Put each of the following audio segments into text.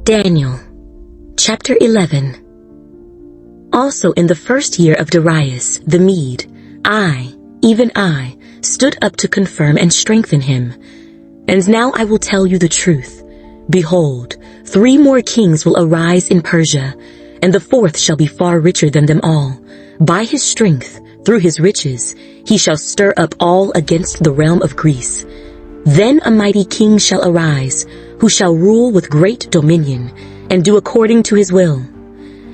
Daniel, chapter 11. Also in the first year of Darius the Mede, I, even I, stood up to confirm and strengthen him. And now I will tell you the truth. Behold, 3 more kings will arise in Persia, and the 4th shall be far richer than them all. By his strength, through his riches, he shall stir up all against the realm of Greece. Then a mighty king shall arise, who shall rule with great dominion, and do according to his will.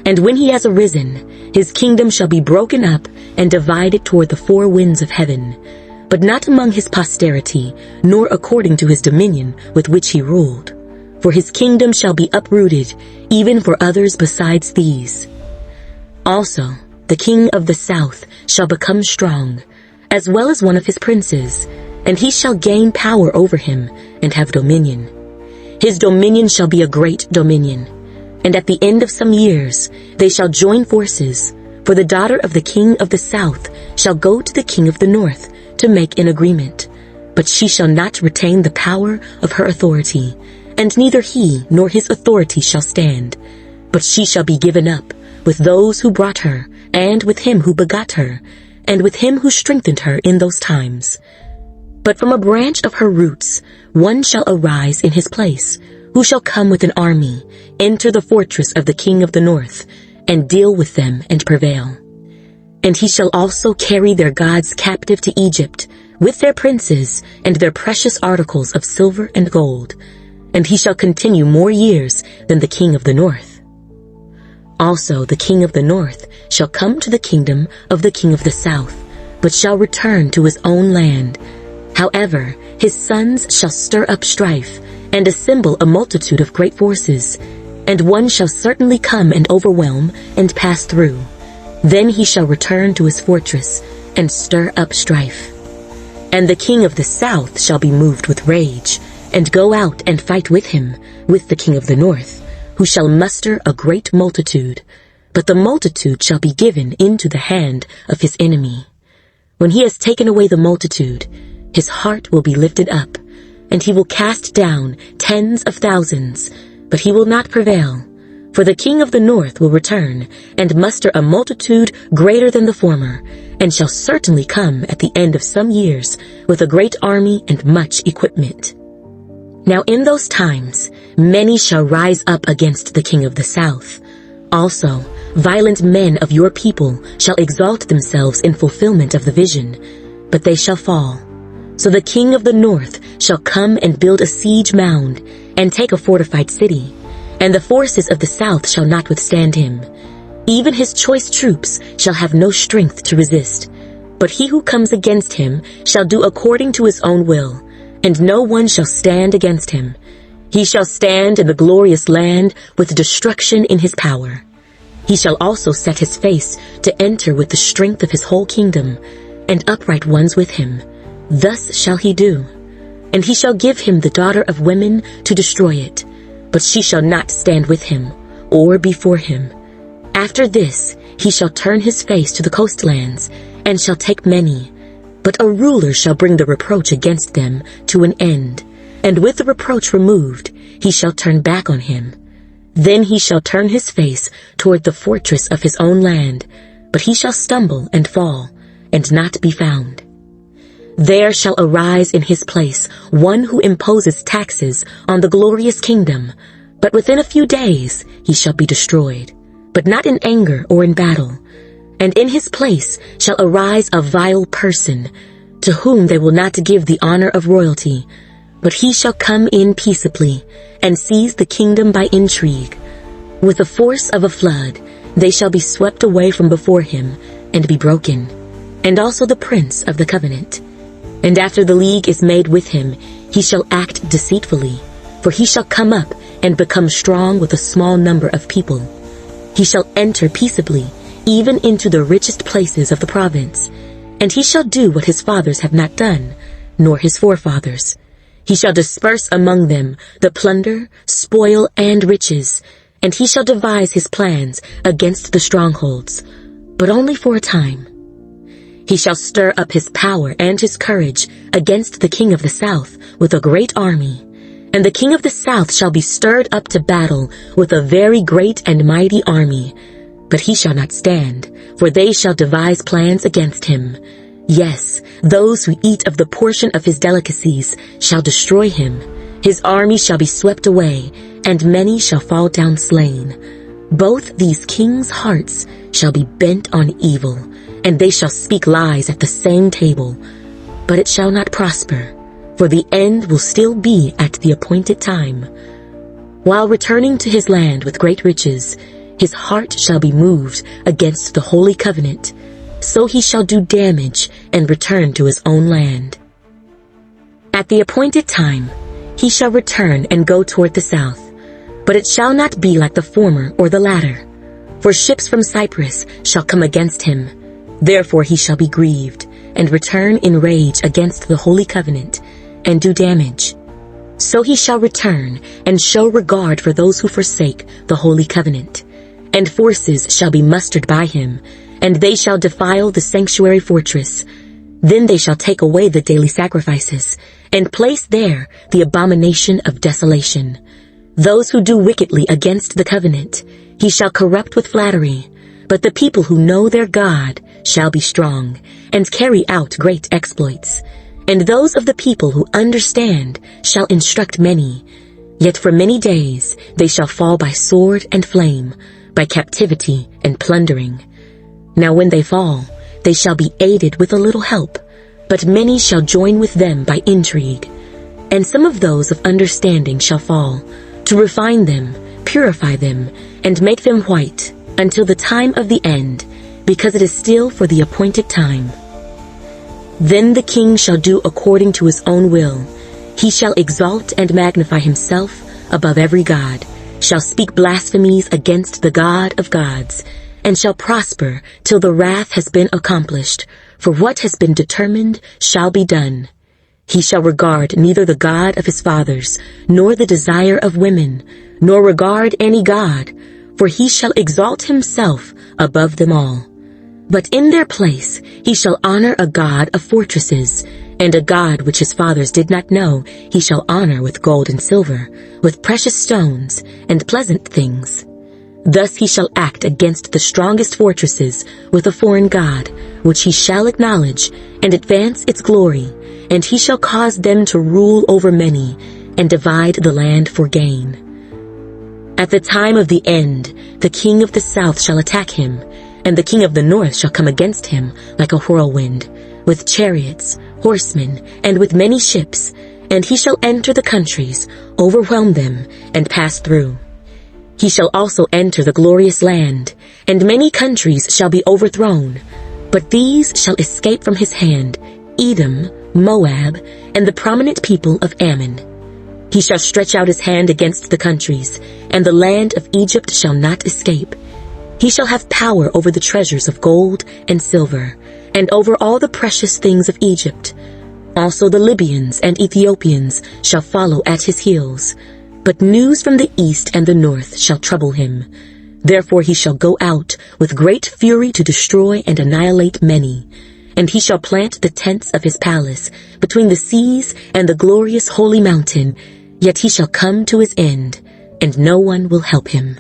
And when he has arisen, his kingdom shall be broken up and divided toward the 4 winds of heaven, but not among his posterity, nor according to his dominion with which he ruled. For his kingdom shall be uprooted, even for others besides these. Also, the king of the south shall become strong, as well as one of his princes, and he shall gain power over him and have dominion. His dominion shall be a great dominion, and at the end of some years they shall join forces, for the daughter of the king of the south shall go to the king of the north to make an agreement, but she shall not retain the power of her authority, and neither he nor his authority shall stand, but she shall be given up with those who brought her, and with him who begot her, and with him who strengthened her in those times. But from a branch of her roots one shall arise in his place, who shall come with an army, enter the fortress of the king of the north, and deal with them and prevail. And he shall also carry their gods captive to Egypt, with their princes and their precious articles of silver and gold, and he shall continue more years than the king of the north. Also the king of the north shall come to the kingdom of the king of the south, but shall return to his own land. However, his sons shall stir up strife, and assemble a multitude of great forces, and one shall certainly come and overwhelm and pass through. Then he shall return to his fortress, and stir up strife. And the king of the south shall be moved with rage, and go out and fight with him, with the king of the north, who shall muster a great multitude, but the multitude shall be given into the hand of his enemy. When he has taken away the multitude, his heart will be lifted up, and he will cast down tens of thousands, but he will not prevail. For the king of the north will return, and muster a multitude greater than the former, and shall certainly come at the end of some years with a great army and much equipment. Now in those times many shall rise up against the king of the south. Also, violent men of your people shall exalt themselves in fulfillment of the vision, but they shall fall. So the king of the north shall come and build a siege mound, and take a fortified city, and the forces of the south shall not withstand him. Even his choice troops shall have no strength to resist, but he who comes against him shall do according to his own will, and no one shall stand against him. He shall stand in the glorious land with destruction in his power. He shall also set his face to enter with the strength of his whole kingdom, and upright ones with him. Thus shall he do. And he shall give him the daughter of women to destroy it, but she shall not stand with him, or before him. After this he shall turn his face to the coastlands, and shall take many. But a ruler shall bring the reproach against them to an end, and with the reproach removed, he shall turn back on him. Then he shall turn his face toward the fortress of his own land, but he shall stumble and fall, and not be found. There shall arise in his place one who imposes taxes on the glorious kingdom, but within a few days he shall be destroyed, but not in anger or in battle. And in his place shall arise a vile person, to whom they will not give the honor of royalty, but he shall come in peaceably, and seize the kingdom by intrigue. With the force of a flood they shall be swept away from before him, and be broken, and also the prince of the covenant. And after the league is made with him, he shall act deceitfully, for he shall come up and become strong with a small number of people. He shall enter peaceably, even into the richest places of the province, and he shall do what his fathers have not done, nor his forefathers. He shall disperse among them the plunder, spoil, and riches, and he shall devise his plans against the strongholds, but only for a time. He shall stir up his power and his courage against the king of the south with a great army, And the king of the south shall be stirred up to battle with a very great and mighty army. But he shall not stand, for they shall devise plans against him. Yes, those who eat of the portion of his delicacies shall destroy him. His army shall be swept away, and many shall fall down slain. Both these kings' hearts shall be bent on evil, and they shall speak lies at the same table. But it shall not prosper, for the end will still be at the appointed time. While returning to his land with great riches, his heart shall be moved against the holy covenant, so he shall do damage and return to his own land. At the appointed time, he shall return and go toward the south, but it shall not be like the former or the latter. For ships from Cyprus shall come against him. Therefore he shall be grieved, and return in rage against the holy covenant, and do damage. So he shall return, and show regard for those who forsake the holy covenant. And forces shall be mustered by him, and they shall defile the sanctuary fortress. Then they shall take away the daily sacrifices, and place there the abomination of desolation. Those who do wickedly against the covenant, he shall corrupt with flattery. But the people who know their God shall be strong, and carry out great exploits. And those of the people who understand shall instruct many. Yet for many days they shall fall by sword and flame, by captivity and plundering. Now when they fall, they shall be aided with a little help, but many shall join with them by intrigue. And some of those of understanding shall fall, to refine them, purify them, and make them white, until the time of the end, because it is still for the appointed time. Then the king shall do according to his own will. He shall exalt and magnify himself above every god, shall speak blasphemies against the God of gods, and shall prosper till the wrath has been accomplished, for what has been determined shall be done. He shall regard neither the God of his fathers, nor the desire of women, nor regard any god, for he shall exalt himself above them all. But in their place he shall honor a God of fortresses, and a God which his fathers did not know he shall honor with gold and silver, with precious stones and pleasant things. Thus he shall act against the strongest fortresses with a foreign god, which he shall acknowledge, and advance its glory, and he shall cause them to rule over many, and divide the land for gain. At the time of the end, the king of the south shall attack him, and the king of the north shall come against him like a whirlwind, with chariots, horsemen, and with many ships, and he shall enter the countries, overwhelm them, and pass through. He shall also enter the glorious land, and many countries shall be overthrown, but these shall escape from his hand, Edom, Moab, and the prominent people of Ammon. He shall stretch out his hand against the countries, and the land of Egypt shall not escape. He shall have power over the treasures of gold and silver, and over all the precious things of Egypt. Also the Libyans and Ethiopians shall follow at his heels. But news from the east and the north shall trouble him. Therefore he shall go out with great fury to destroy and annihilate many. And he shall plant the tents of his palace between the seas and the glorious holy mountain. Yet he shall come to his end, and no one will help him.